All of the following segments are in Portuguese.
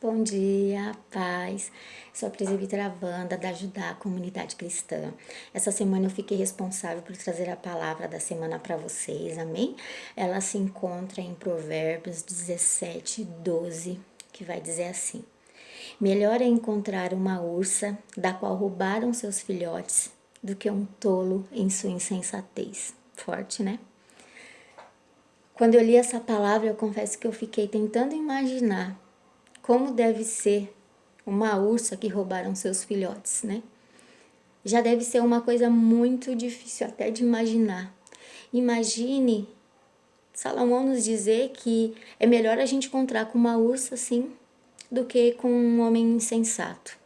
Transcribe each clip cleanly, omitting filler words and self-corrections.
Bom dia, paz. Sou a presbítera Wanda da Ajudar a Comunidade Cristã. Essa semana eu fiquei responsável por trazer a palavra da semana para vocês, amém? Ela se encontra em Provérbios 17:12, que vai dizer assim: Melhor é encontrar uma ursa da qual roubaram seus filhotes do que um tolo em sua insensatez. Forte, né? Quando eu li essa palavra, eu confesso que eu fiquei tentando imaginar como deve ser uma ursa que roubaram seus filhotes, né? Já deve ser uma coisa muito difícil até de imaginar. Imagine Salomão nos dizer que é melhor a gente encontrar com uma ursa assim do que com um homem insensato.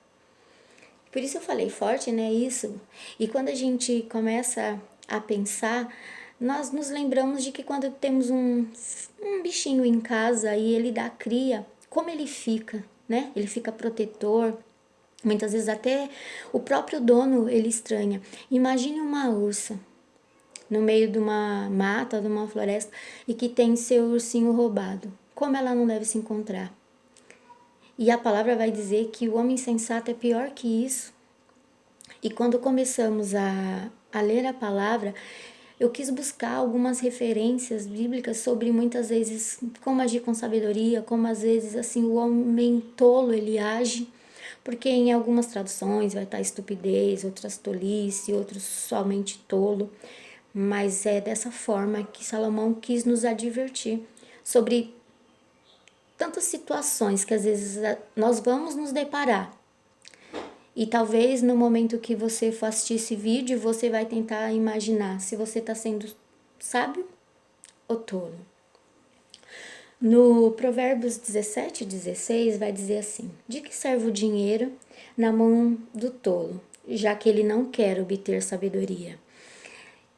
Por isso eu falei forte, né? Isso. E quando a gente começa a pensar, nós nos lembramos de que quando temos um bichinho em casa e ele dá cria, como ele fica, né? Ele fica protetor. Muitas vezes até o próprio dono ele estranha. Imagine uma ursa no meio de uma mata, de uma floresta e que tem seu ursinho roubado. Como ela não deve se encontrar? E a palavra vai dizer que o homem insensato é pior que isso. E quando começamos a ler a palavra, eu quis buscar algumas referências bíblicas sobre muitas vezes como agir com sabedoria, como às vezes assim o homem tolo ele age, porque em algumas traduções vai estar estupidez, outras tolice, outros somente tolo, mas é dessa forma que Salomão quis nos advertir sobre tantas situações que às vezes nós vamos nos deparar. E talvez no momento que você for assistir esse vídeo, você vai tentar imaginar se você está sendo sábio ou tolo. No Provérbios 17:16 vai dizer assim: De que serve o dinheiro na mão do tolo, já que ele não quer obter sabedoria?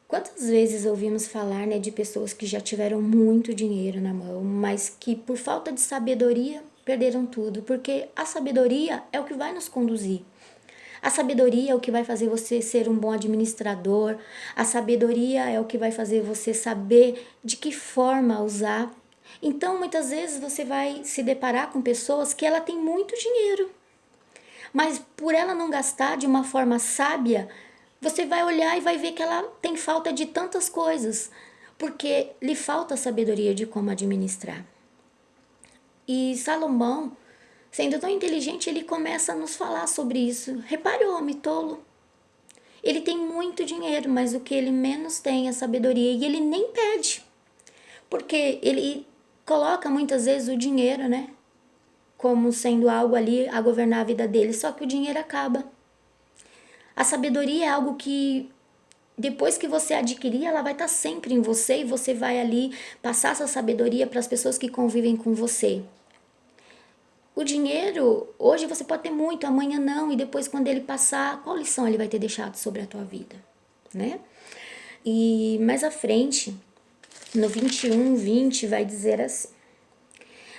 Quantas vezes ouvimos falar, né, de pessoas que já tiveram muito dinheiro na mão, mas que por falta de sabedoria perderam tudo, porque a sabedoria é o que vai nos conduzir. A sabedoria é o que vai fazer você ser um bom administrador. A sabedoria é o que vai fazer você saber de que forma usar. Então, muitas vezes você vai se deparar com pessoas que ela tem muito dinheiro, mas por ela não gastar de uma forma sábia, você vai olhar e vai ver que ela tem falta de tantas coisas, porque lhe falta sabedoria de como administrar. E Salomão, sendo tão inteligente, ele começa a nos falar sobre isso. Repare o homem tolo. Ele tem muito dinheiro, mas o que ele menos tem é sabedoria. E ele nem pede. Porque ele coloca muitas vezes o dinheiro, né? Como sendo algo ali a governar a vida dele. Só que o dinheiro acaba. A sabedoria é algo que depois que você adquirir, ela vai estar sempre em você. E você vai ali passar essa sabedoria para as pessoas que convivem com você. O dinheiro, hoje você pode ter muito, amanhã não, e depois quando ele passar, qual lição ele vai ter deixado sobre a tua vida, né? E mais à frente, no 21:20, vai dizer assim: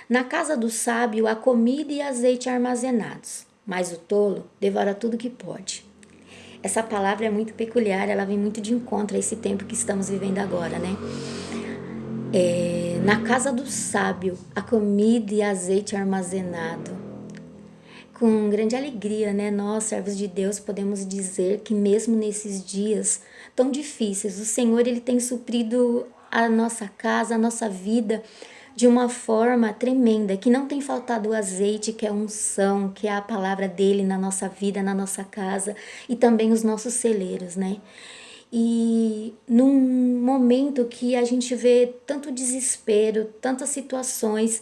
Na casa do sábio há comida e azeite armazenados, mas o tolo devora tudo que pode. Essa palavra é muito peculiar, ela vem muito de encontro a esse tempo que estamos vivendo agora, né? Na casa do sábio, a comida e azeite armazenado. Com grande alegria, né? Nós, servos de Deus, podemos dizer que mesmo nesses dias tão difíceis, o Senhor ele tem suprido a nossa casa, a nossa vida de uma forma tremenda, que não tem faltado o azeite, que é a unção, que é a palavra dele na nossa vida, na nossa casa e também os nossos celeiros, né? E num momento que a gente vê tanto desespero, tantas situações,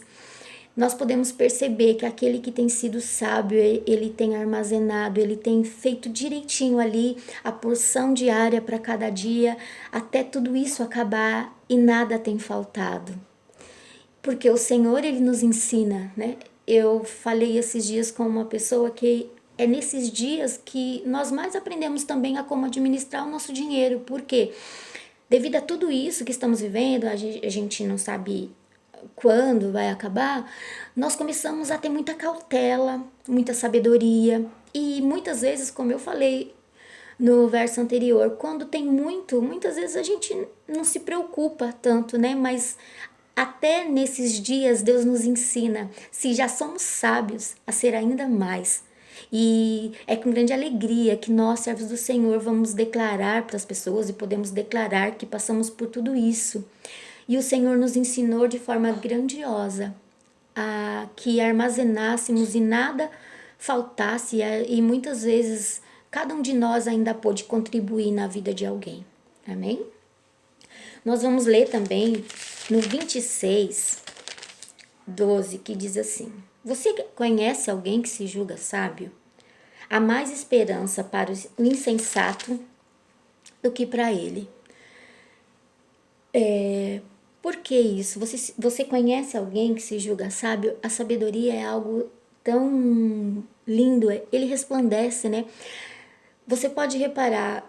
nós podemos perceber que aquele que tem sido sábio, ele tem armazenado, ele tem feito direitinho ali a porção diária para cada dia, até tudo isso acabar e nada tem faltado. Porque o Senhor, ele nos ensina, né? Eu falei esses dias com uma pessoa que é nesses dias que nós mais aprendemos também a como administrar o nosso dinheiro. Por quê? Devido a tudo isso que estamos vivendo, a gente não sabe quando vai acabar, nós começamos a ter muita cautela, muita sabedoria. E muitas vezes, como eu falei no verso anterior, quando tem muito, muitas vezes a gente não se preocupa tanto, né? Mas até nesses dias Deus nos ensina, se já somos sábios, a ser ainda mais. E é com grande alegria que nós, servos do Senhor, vamos declarar para as pessoas e podemos declarar que passamos por tudo isso. E o Senhor nos ensinou de forma grandiosa a que armazenássemos e nada faltasse, e muitas vezes cada um de nós ainda pôde contribuir na vida de alguém. Amém? Nós vamos ler também no 26:12, que diz assim: Você conhece alguém que se julga sábio? Há mais esperança para o insensato do que para ele. Por que isso? Você conhece alguém que se julga sábio? A sabedoria é algo tão lindo, ele resplandece, né? Você pode reparar,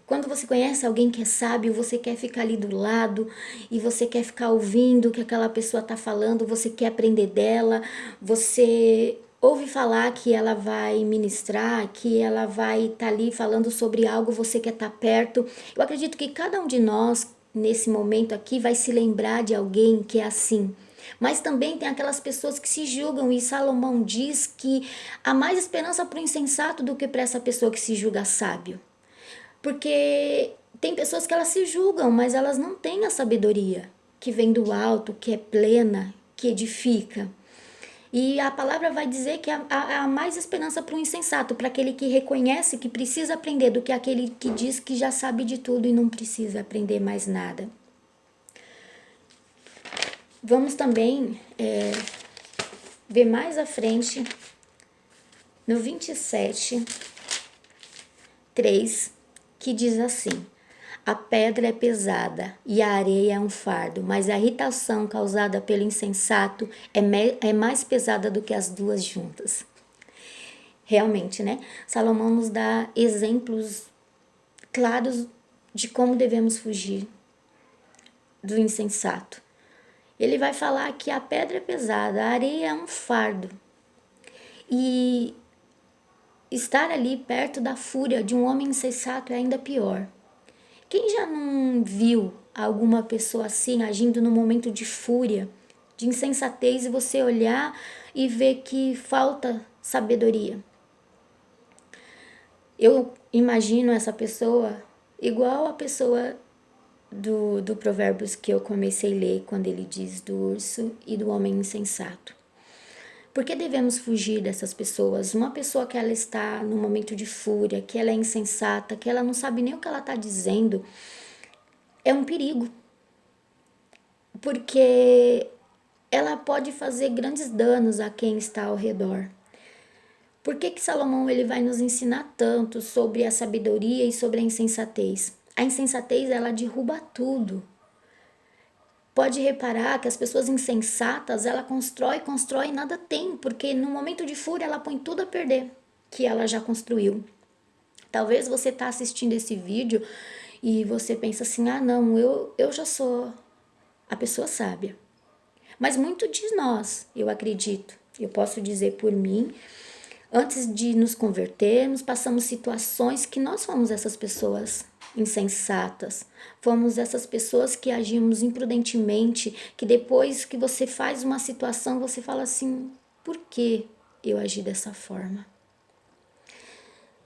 quando você conhece alguém que é sábio, você quer ficar ali do lado e você quer ficar ouvindo o que aquela pessoa está falando, você quer aprender dela, você ouve falar que ela vai ministrar, que ela vai estar ali falando sobre algo, você quer estar perto. Eu acredito que cada um de nós, nesse momento aqui, vai se lembrar de alguém que é assim. Mas também tem aquelas pessoas que se julgam, e Salomão diz que há mais esperança para o insensato do que para essa pessoa que se julga sábio. Porque tem pessoas que elas se julgam, mas elas não têm a sabedoria que vem do alto, que é plena, que edifica. E a palavra vai dizer que há mais esperança para o insensato, para aquele que reconhece que precisa aprender, do que aquele que diz que já sabe de tudo e não precisa aprender mais nada. Vamos também ver mais à frente, no 27:3, que diz assim: A pedra é pesada e a areia é um fardo, mas a irritação causada pelo insensato é mais pesada do que as duas juntas. Realmente, né? Salomão nos dá exemplos claros de como devemos fugir do insensato. Ele vai falar que a pedra é pesada, a areia é um fardo. E estar ali perto da fúria de um homem insensato é ainda pior. Quem já não viu alguma pessoa assim agindo num momento de fúria, de insensatez, e você olhar e ver que falta sabedoria? Eu imagino essa pessoa igual a pessoa do Provérbios que eu comecei a ler, quando ele diz do urso e do homem insensato. Por que devemos fugir dessas pessoas? Uma pessoa que ela está no momento de fúria, que ela é insensata, que ela não sabe nem o que ela está dizendo, é um perigo. Porque ela pode fazer grandes danos a quem está ao redor. Por que Salomão ele vai nos ensinar tanto sobre a sabedoria e sobre a insensatez? A insensatez, ela derruba tudo. Pode reparar que as pessoas insensatas, ela constrói e nada tem, porque no momento de fúria ela põe tudo a perder que ela já construiu. Talvez você está assistindo esse vídeo e você pensa assim: não, eu já sou a pessoa sábia. Mas muito de nós, eu acredito, eu posso dizer por mim, antes de nos convertermos, passamos situações que nós fomos essas pessoas insensatas, fomos essas pessoas que agimos imprudentemente, que depois que você faz uma situação, você fala assim: por que eu agi dessa forma?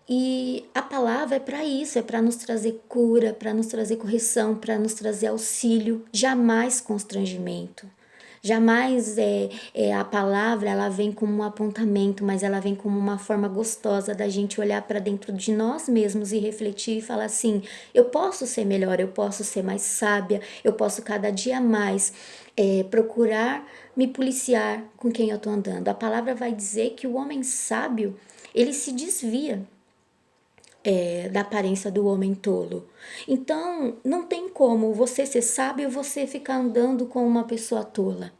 E a palavra é para isso, é para nos trazer cura, para nos trazer correção, para nos trazer auxílio, jamais constrangimento. Jamais a palavra ela vem como um apontamento, mas ela vem como uma forma gostosa da gente olhar para dentro de nós mesmos e refletir e falar assim: eu posso ser melhor, eu posso ser mais sábia, eu posso cada dia mais procurar me policiar com quem eu estou andando. A palavra vai dizer que o homem sábio, ele se desvia da aparência do homem tolo. Então, não tem como você ser sábio e você ficar andando com uma pessoa tola.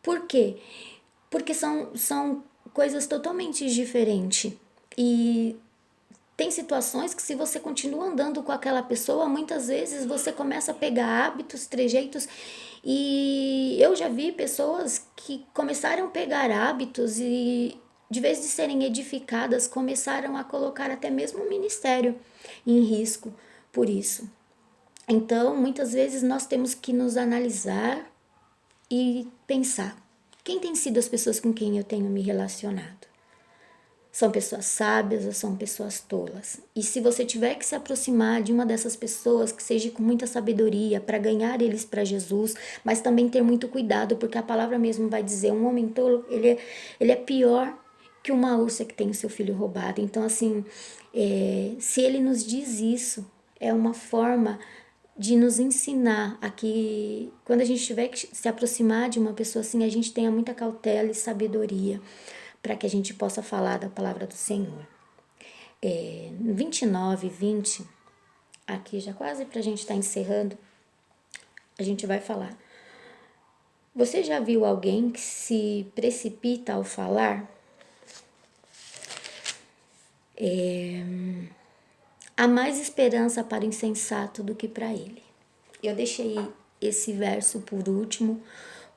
Por quê? Porque são coisas totalmente diferentes. E tem situações que, se você continua andando com aquela pessoa, muitas vezes você começa a pegar hábitos, trejeitos. E eu já vi pessoas que começaram a pegar hábitos e, de vez de serem edificadas, começaram a colocar até mesmo o ministério em risco por isso. Então, muitas vezes nós temos que nos analisar e pensar: quem tem sido as pessoas com quem eu tenho me relacionado? São pessoas sábias ou são pessoas tolas? E se você tiver que se aproximar de uma dessas pessoas, que seja com muita sabedoria para ganhar eles para Jesus, mas também ter muito cuidado, porque a palavra mesmo vai dizer: um homem tolo, ele é pior que uma ursa que tem o seu filho roubado. Então, assim, se ele nos diz isso, é uma forma de nos ensinar a que, quando a gente tiver que se aproximar de uma pessoa assim, a gente tenha muita cautela e sabedoria para que a gente possa falar da palavra do Senhor. 29, 20, aqui já quase para a gente estar encerrando, a gente vai falar: você já viu alguém que se precipita ao falar? Há mais esperança para o insensato do que para ele. Eu deixei esse verso por último,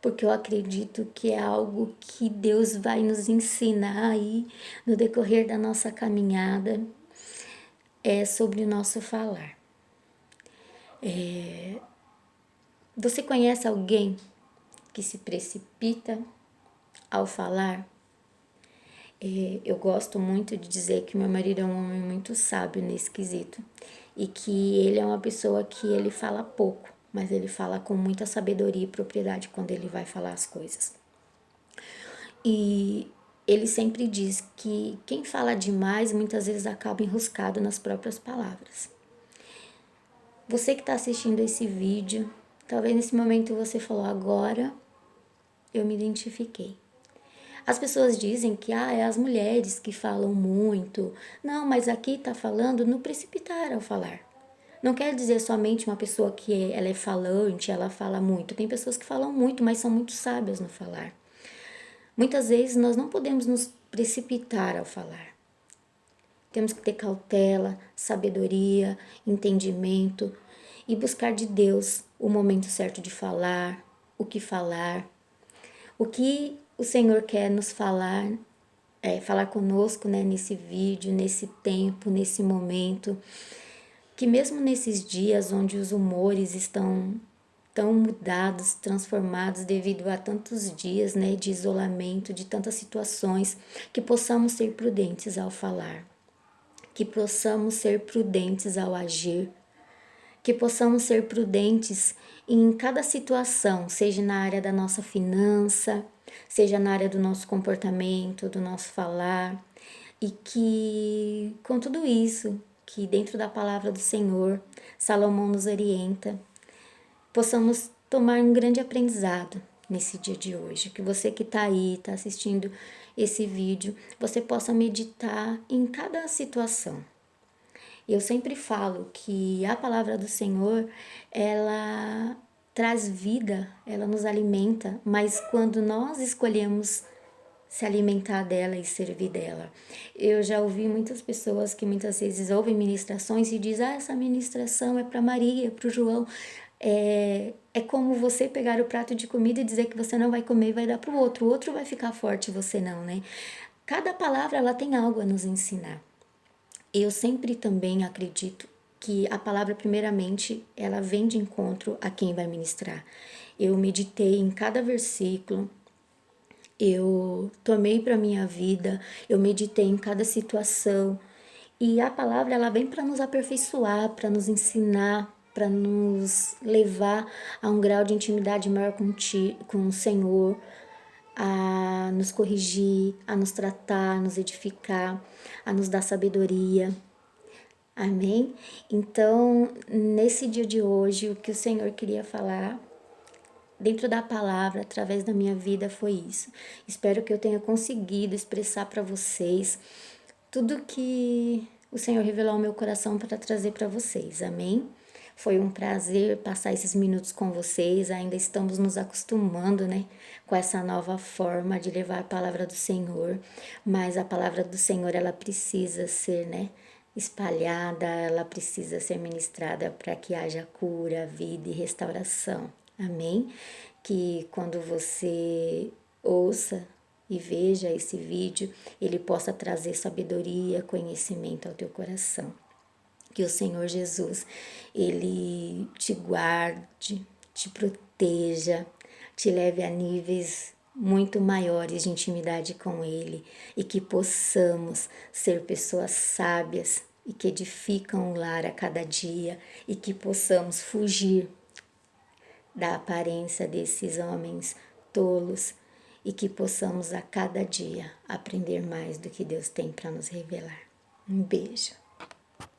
porque eu acredito que é algo que Deus vai nos ensinar aí no decorrer da nossa caminhada, sobre o nosso falar. Você conhece alguém que se precipita ao falar? Eu gosto muito de dizer que meu marido é um homem muito sábio nesse quesito e que ele é uma pessoa que ele fala pouco, mas ele fala com muita sabedoria e propriedade quando ele vai falar as coisas. E ele sempre diz que quem fala demais muitas vezes acaba enroscado nas próprias palavras. Você que está assistindo esse vídeo, talvez nesse momento você falou: agora eu me identifiquei. As pessoas dizem que é as mulheres que falam muito. Não, mas aqui está falando no precipitar ao falar. Não quer dizer somente uma pessoa que ela é falante, ela fala muito. Tem pessoas que falam muito, mas são muito sábias no falar. Muitas vezes nós não podemos nos precipitar ao falar. Temos que ter cautela, sabedoria, entendimento e buscar de Deus o momento certo de falar, o que o Senhor quer nos falar, falar conosco, né, nesse vídeo, nesse tempo, nesse momento. Que mesmo nesses dias onde os humores estão tão mudados, transformados devido a tantos dias, né, de isolamento, de tantas situações, que possamos ser prudentes ao falar, que possamos ser prudentes ao agir, que possamos ser prudentes em cada situação, seja na área da nossa finança, seja na área do nosso comportamento, do nosso falar, e que com tudo isso, que dentro da palavra do Senhor, Salomão nos orienta, possamos tomar um grande aprendizado nesse dia de hoje. Que você que está aí, está assistindo esse vídeo, você possa meditar em cada situação. Eu sempre falo que a palavra do Senhor, ela traz vida, ela nos alimenta, mas quando nós escolhemos se alimentar dela e servir dela. Eu já ouvi muitas pessoas que muitas vezes ouvem ministrações e dizem: essa ministração é para Maria, para o João. É como você pegar o prato de comida e dizer que você não vai comer e vai dar para o outro vai ficar forte e você não, né? Cada palavra ela tem algo a nos ensinar. Eu sempre também acredito que a palavra, primeiramente, ela vem de encontro a quem vai ministrar. Eu meditei em cada versículo, eu tomei para minha vida, eu meditei em cada situação. E a palavra, ela vem para nos aperfeiçoar, para nos ensinar, para nos levar a um grau de intimidade maior com o Senhor, a nos corrigir, a nos tratar, a nos edificar, a nos dar sabedoria. Amém? Então, nesse dia de hoje, o que o Senhor queria falar dentro da palavra, através da minha vida, foi isso. Espero que eu tenha conseguido expressar para vocês tudo que o Senhor revelou ao meu coração para trazer para vocês. Amém? Foi um prazer passar esses minutos com vocês. Ainda estamos nos acostumando, né, com essa nova forma de levar a palavra do Senhor. Mas a palavra do Senhor, ela precisa ser, né, espalhada, ela precisa ser ministrada para que haja cura, vida e restauração. Amém? Que quando você ouça e veja esse vídeo, ele possa trazer sabedoria, conhecimento ao teu coração. Que o Senhor Jesus, ele te guarde, te proteja, te leve a níveis muito maiores de intimidade com Ele e que possamos ser pessoas sábias e que edificam o lar a cada dia e que possamos fugir da aparência desses homens tolos e que possamos a cada dia aprender mais do que Deus tem para nos revelar. Um beijo.